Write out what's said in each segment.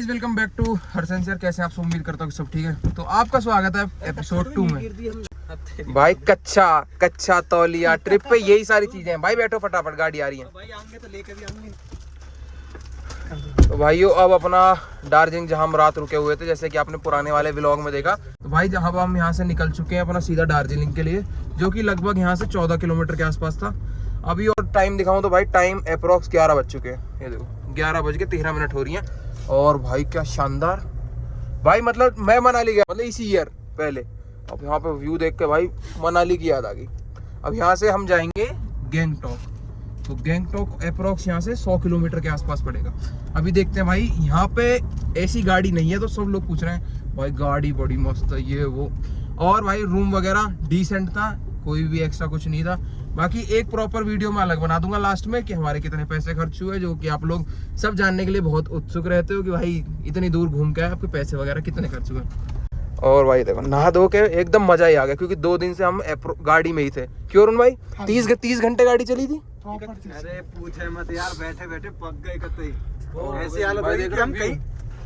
Guys welcome back to हरसन sir. कैसे आप सब? उम्मीद करता हूँ कि सब ठीक है। तो आपका स्वागत है एपिसोड 2 में। भाई कच्चा तौलिया ट्रिप पे यही सारी चीजें हैं। भाई बैठो फटाफट, गाड़ी आ रही है। भाई आएंगे तो लेके भी आएंगे। तो भाइयों अब अपना दार्जिलिंग जहाँ हम रात रुके हुए थे, जैसे कि आपने पुराने वाले व्लॉग में देखा, तो भाई जहाँ हम यहाँ से निकल चुके हैं अपना सीधा दार्जिलिंग के लिए, जो कि लगभग यहाँ से 14 किलोमीटर के आसपास था। अभी और टाइम दिखाऊं तो भाई टाइम अप्रोक्स 11 बज चुके हैं। ये देखो 11:13 हो रही हैं। और भाई क्या शानदार भाई, मतलब मैं मनाली गया मतलब इसी ईयर पहले। अब यहाँ पे व्यू देख के भाई मनाली की याद आ गई। अब यहाँ से हम जाएंगे गैंगटॉक। तो गैंगटॉक अप्रोक्स यहाँ से 100 किलोमीटर के आसपास पड़ेगा। अभी देखते हैं भाई, यहाँ पे ऐसी गाड़ी नहीं है तो सब लोग पूछ रहे हैं भाई गाड़ी बड़ी मस्त है ये वो। और भाई रूम वगैरह डिसेंट था, कोई भी एक्स्ट्रा कुछ नहीं था। बाकी एक प्रॉपर वीडियो मैं अलग बना दूंगा लास्ट में कि हमारे कितने पैसे खर्च हुए, जो कि आप लोग सब जानने के लिए बहुत उत्सुक रहते हो कि भाई इतनी दूर घूम के आए, आपके पैसे वगैरह कितने खर्च हुए। और भाई देखो नहा धो के एकदम मजा ही आ गया, क्योंकि 2 दिन से हम गाड़ी में ही थे। क्यों अरुण भाई? 30 घंटे गाड़ी चली थी। अरे पूछे मत यार, बैठे बैठे पक गए कतई। ऐसी हालत हो गई कि हम कहीं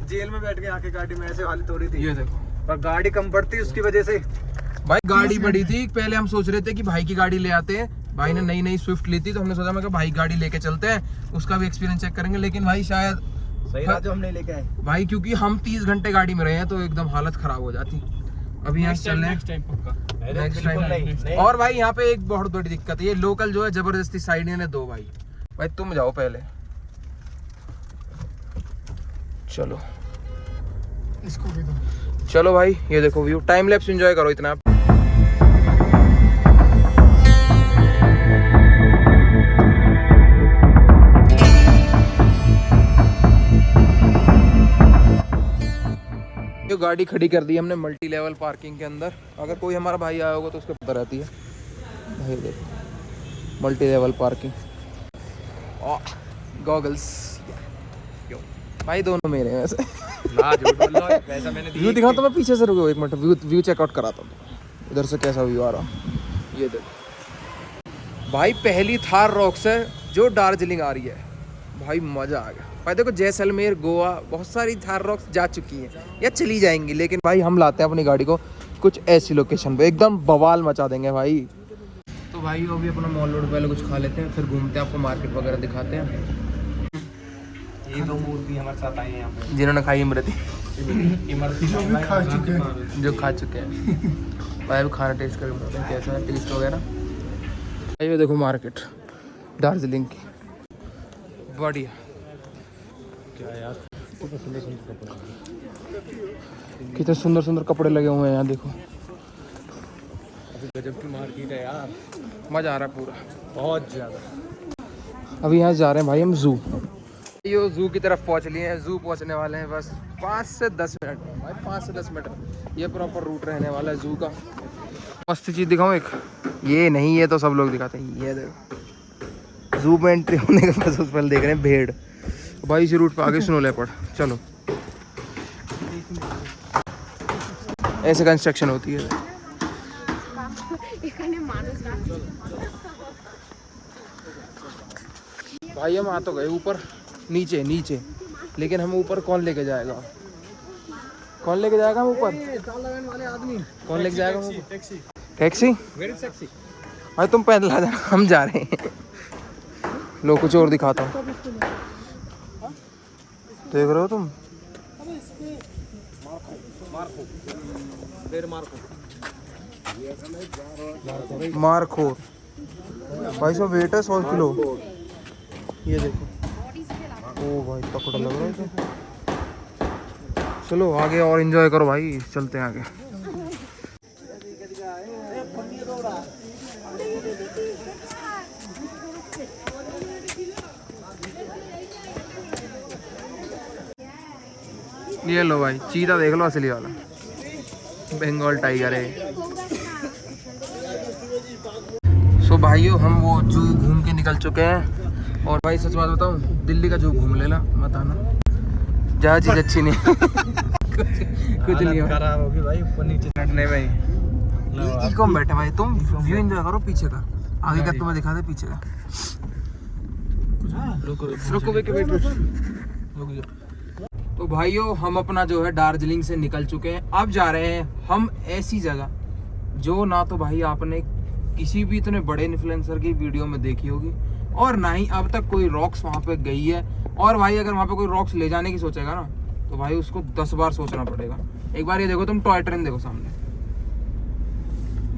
जेल में बैठ गए आके गाड़ी में, ऐसे हालत हो रही थी। ये देखो पर गाड़ी कम पड़ती उसकी वजह से। भाई गाड़ी बड़ी थी। पहले हम सोच रहे थे कि भाई की गाड़ी ले आते हैं, भाई ने नई स्विफ्ट ली थी, तो हमने सोचा मैं भाई गाड़ी लेके चलते हैं, उसका भी एक्सपीरियंस चेक करेंगे। लेकिन भाई शायद सही रहा जो हमने लेके आए भाई, क्योंकि हम 30 घंटे गाड़ी में रहे हैं तो एकदम हालत खराब हो जाती। अभी यहाँ चल रहे हैं नेक्स्ट टाइम। और भाई यहाँ पे एक बहुत बड़ी दिक्कत है, ये लोकल जो है जबरदस्ती साइड ने दो। भाई तुम जाओ पहले, चलो इसको भी दो। चलो भाई ये देखो व्यू, टाइम लैप्स एंजॉय करो इतना। जो गाड़ी खड़ी कर दी हमने मल्टी लेवल पार्किंग के अंदर। अगर कोई हमारा भाई आया होगा तो उसको पता रहती है। भाई देखो मल्टी लेवल पार्किंग, गॉगल्स भाई दोनों मेरे हैं वैसे। पैसा मैंने व्यू दिखाऊं तो मैं पीछे से रुको एक मिनट, व्यू चेकआउट कराता हूँ इधर से कैसा व्यू आ रहा। ये देखो भाई पहली थार रॉक्स है जो दार्जिलिंग आ रही है। भाई मजा आ गया भाई। देखो जैसलमेर, गोवा, बहुत सारी थार रॉक्स जा चुकी हैं या चली जाएंगी, लेकिन भाई हम लाते हैं अपनी गाड़ी को कुछ ऐसी लोकेशन पे, एकदम बवाल मचा देंगे भाई। तो भाई अभी अपना मॉल रोड पहले कुछ खा लेते हैं, फिर घूमते हैं, आपको मार्केट वगैरह दिखाते हैं। ये दो मूर्ति हमारे साथ आई हैं यहाँ पे, जिन्होंने खाई इमरती, जो भी खा चुके हैं, जो खा चुके हैं। भाई अभी खाना टेस्ट करके बताते हैं कैसा है टेस्ट वगैरह। ये देखो मार्केट दार्जिलिंग की, बढ़िया। क्या यार कितने सुंदर सुंदर कपड़े लगे हुए हैं यहाँ देखो। गजब की मार्केट है यार, मजा आ रहा है पूरा, बहुत ज्यादा। अभी यहाँ जा रहे हैं भाई हम जू। यो जू की तरफ पहुँच लिए हैं, जू पहुँचने वाले हैं बस 5 से 10 मिनट भाई, 5 से 10 मिनट ये प्रॉपर रूट रहने वाला है जू का। मस्त चीज़ दिखाऊँ एक, ये नहीं ये तो सब लोग दिखाते हैं। ये देखो जू में एंट्री होने का बस उस पर देख रहे हैं भेड़। भाई इसी रूट पे आगे स्नो लेपर्ड। चलो ऐसे कंस्ट्रक्शन होती है। भाई हम आ तो गए ऊपर, नीचे लेकिन हम ऊपर कौन लेके जाएगा? कौन लेके जाएगा हम ऊपर? वाले आदमी कौन लेके जाएगा? टैक्सी टैक्सी भाई तुम पैदल आ जाओ, हम जा रहे हैं। लो कुछ और दिखाता हूँ, देख रहे हो तुम? मारखोर भाई साहब, वेट है 100 किलो। ये देखो, ओ भाई तकड़ा लग रहा है तो। चलो आगे और एंजॉय करो भाई, चलते हैं आगे। ये लो भाई चीता देख लो, असली वाला बंगाल टाइगर है। सो भाइयों हम वो जू घूम के निकल चुके हैं, और भाई सच बात बताऊं, दिल्ली का जू घूम लेना मत आना, जहाँ चीज अच्छी नहीं। कुछ नहीं खराब होगी भाई, ऊपर नीचे चढ़ने में। इको में बैठे भाई, तुम व्यू एंजॉय करो पीछे का, आगे का तुम्हें दिखा दे पीछे का। रुको वेट, तो भाइयों हम अपना जो है दार्जिलिंग से निकल चुके हैं। अब जा रहे हैं हम ऐसी जगह जो ना तो भाई आपने किसी भी इतने बड़े इन्फ्लुएंसर की वीडियो में देखी होगी और ना ही अब तक कोई रॉक्स वहाँ पे गई है। और भाई अगर वहाँ पे कोई रॉक्स ले जाने की सोचेगा ना तो भाई उसको 10 बार सोचना पड़ेगा। एक बार ये देखो तुम, टॉय ट्रेन देखो सामने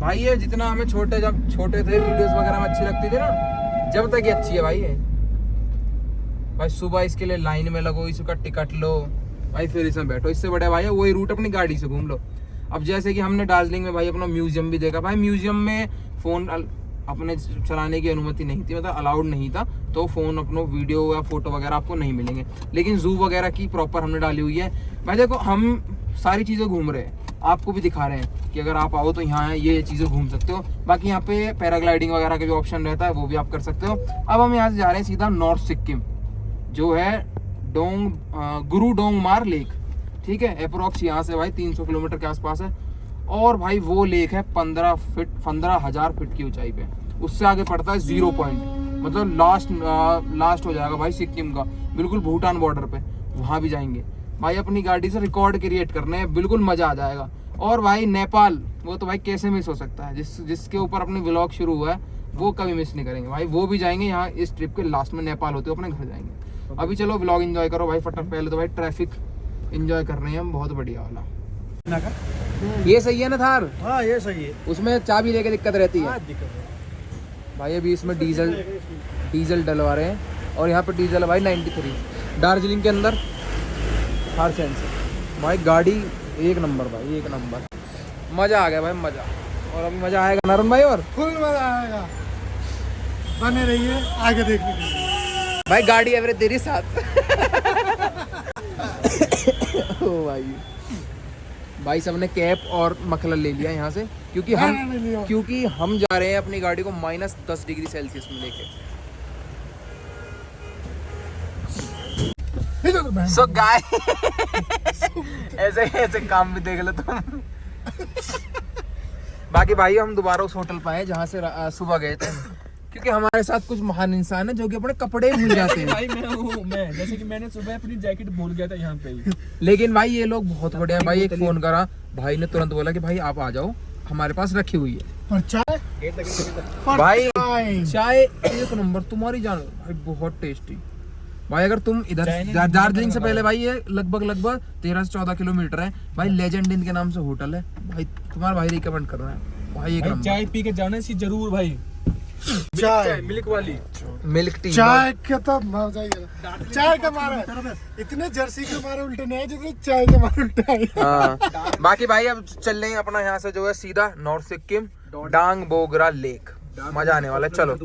भाई। ये जितना हमें जब छोटे थे वीडियोस वगैरह में अच्छी लगती थी ना, जब तक ये अच्छी है भाई। ये भाई सुबह इसके लिए लाइन में लगो, इसका टिकट लो भाई, फिर इसमें बैठो। इससे बढ़िया भाई वही रूट अपनी गाड़ी से घूम लो। अब जैसे कि हमने दार्जिलिंग में भाई अपना म्यूजियम भी देखा। भाई म्यूजियम में फोन अपने चलाने की अनुमति नहीं थी, मतलब अलाउड नहीं था, तो फोन अपनो वीडियो या फोटो वगैरह आपको नहीं मिलेंगे। लेकिन जू वगैरह की प्रॉपर हमने डाली हुई है भाई। देखो हम सारी चीज़ें घूम रहे हैं, आपको भी दिखा रहे हैं कि अगर आप आओ तो यहाँ ये चीज़ें घूम सकते हो। बाकी यहाँ पे पैराग्लाइडिंग वगैरह का जो ऑप्शन रहता है वो भी आप कर सकते हो। अब हम यहाँ से जा रहे हैं सीधा नॉर्थ सिक्किम, जो है गुरु डोंगमार लेक, ठीक है। अप्रोक्स यहाँ से भाई 300 किलोमीटर के आसपास है। और भाई वो लेक है 15,000 फीट की ऊंचाई पे। उससे आगे पड़ता है 0 पॉइंट, मतलब लास्ट हो जाएगा भाई सिक्किम का, बिल्कुल भूटान बॉर्डर पे। वहाँ भी जाएंगे भाई, अपनी गाड़ी से रिकॉर्ड क्रिएट करने हैं, बिल्कुल मजा आ जाएगा। और भाई नेपाल, वो तो भाई कैसे मिस हो सकता है, जिसके ऊपर अपनी व्लॉग शुरू हुआ है वो कभी मिस नहीं करेंगे भाई। वो भी जाएंगे यहाँ इस ट्रिप के लास्ट में, नेपाल होते हुए अपने घर जाएंगे। अभी चलो व्लॉग एंजॉय करो भाई फटाफट। पहले तो भाई ट्रैफिक एंजॉय कर रहे हैं हम, बहुत बढ़िया वाला। ये सही है ना थार? हाँ ये सही है। उसमें चाबी लेके दिक्कत रहती है दिक्कत है भाई। अभी इसमें डीजल डलवा रहे हैं और यहाँ पे डीजल है भाई 93। दार्जिलिंग के अंदर हर सेंस भाई, गाड़ी एक नंबर भाई, एक नंबर। मजा आ गया भाई, मजा। और अभी मजा आएगा नारुण भाई, और फुल मजा आएगा। बने रहिए आगे देखने के लिए भाई। गाड़ी एवरेज तेरी साथ ओ भाई सबने कैप और मखलल ले लिया यहाँ से, क्योंकि हम जा रहे हैं अपनी गाड़ी को -10 डिग्री सेल्सियस में लेके। सो गाय ऐसे काम भी देख लो तुम। बाकी भाई हम दोबारा उस होटल पे आए जहाँ से सुबह गए थे, क्योंकि हमारे साथ कुछ महान इंसान है जो कि अपने कपड़े भूल जाते हैं भाई। मैं जैसे कि मैंने सुबह अपनी जैकेट भूल गया था यहाँ पे ही। लेकिन भाई ये लोग बहुत बढ़िया है भाई। एक फोन करा भाई ने, तुरंत बोला कि भाई आप आ जाओ, हमारे पास रखी हुई है। और चाय भाई चाय एक नंबर, तुम्हारी जान भाई, बहुत टेस्टी भाई। अगर तुम इधर दार्जिलिंग से पहले भाई, ये लगभग 13 से 14 किलोमीटर है भाई। लेजेंड इन के नाम से होटल है भाई, तुम्हारा भाई रिकमेंड कर रहा है भाई। एक नंबर चाय पी के जाने से जरूर भाई। चाय मिल्क वाली, मिल्क टी। चाय का तो मजा ही है। चाय का मारा इतने जर्सी के मारे उल्टे नहीं आए जितने चाय के मारे उल्टे आए। हाँ। बाकी भाई अब चल रहे हैं अपना यहाँ से जो है सीधा नॉर्थ सिक्किम, डांग बोगरा लेक। मजा आने वाला है, चलो।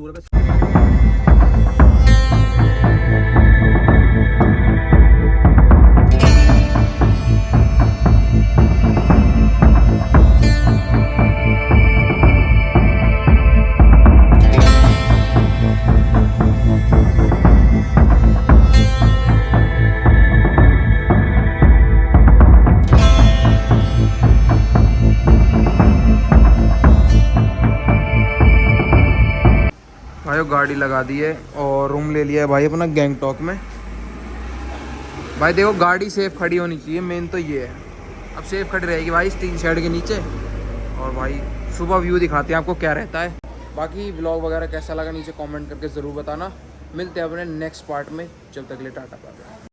गाड़ी लगा दी है और रूम ले लिया है भाई अपना गैंगटॉक में। भाई देखो गाड़ी सेफ खड़ी होनी चाहिए, मेन तो ये है। अब सेफ खड़ी रहेगी भाई इस टीन शेड के नीचे। और भाई सुबह व्यू दिखाते हैं आपको क्या रहता है। बाकी व्लॉग वगैरह कैसा लगा नीचे कमेंट करके ज़रूर बताना। मिलते हैं अपने नेक्स्ट पार्ट में, जब तक के लिए टाटा बाय।